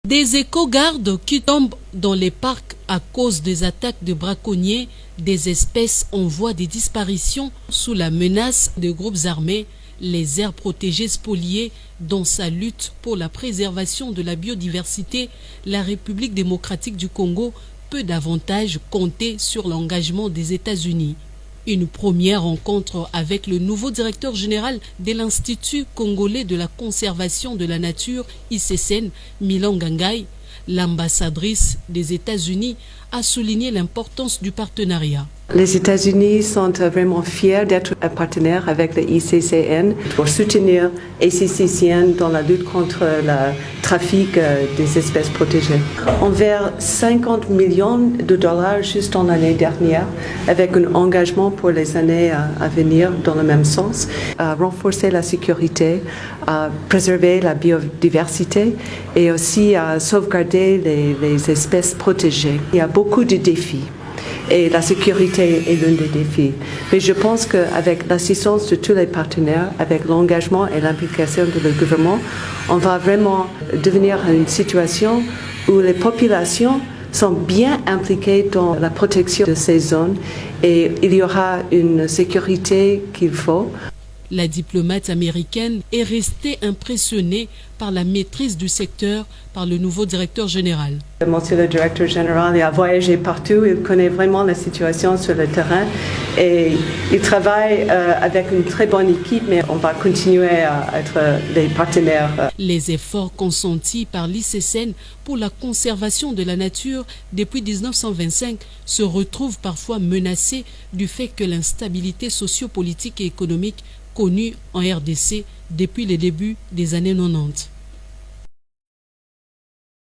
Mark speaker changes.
Speaker 1: Des éco-gardes qui tombent dans les parcs à cause des attaques de braconniers, des espèces en voie de disparition sous la menace de groupes armés, les aires protégées spoliées dans sa lutte pour la préservation de la biodiversité, la République démocratique du Congo peut davantage compter sur l'engagement des États-Unis. Une première rencontre avec le nouveau directeur général de l'Institut congolais de la conservation de la nature, ICCN, Milan Ngangai, l'ambassadrice des États-Unis, a souligné l'importance du partenariat.
Speaker 2: Les États-Unis sont vraiment fiers d'être un partenaire avec le ICCN pour soutenir ICCN dans la lutte contre le trafic des espèces protégées. Envers 50 millions de dollars juste en l'année dernière, avec un engagement pour les années à venir dans le même sens, à renforcer la sécurité, à préserver la biodiversité et aussi à sauvegarder les espèces protégées. Il y a beaucoup de défis. Et la sécurité est l'un des défis. Mais je pense qu'avec l'assistance de tous les partenaires, avec l'engagement et l'implication de le gouvernement, on va vraiment devenir une situation où les populations sont bien impliquées dans la protection de ces zones et il y aura une sécurité qu'il faut.
Speaker 1: La diplomate américaine est restée impressionnée par la maîtrise du secteur par le nouveau directeur général.
Speaker 2: Monsieur le directeur général, il a voyagé partout, il connaît vraiment la situation sur le terrain et il travaille avec une très bonne équipe, mais on va continuer à être des partenaires.
Speaker 1: Les efforts consentis par l'ICCN pour la conservation de la nature depuis 1925 se retrouvent parfois menacés du fait que l'instabilité sociopolitique et économique connue en RDC depuis les débuts des années 90.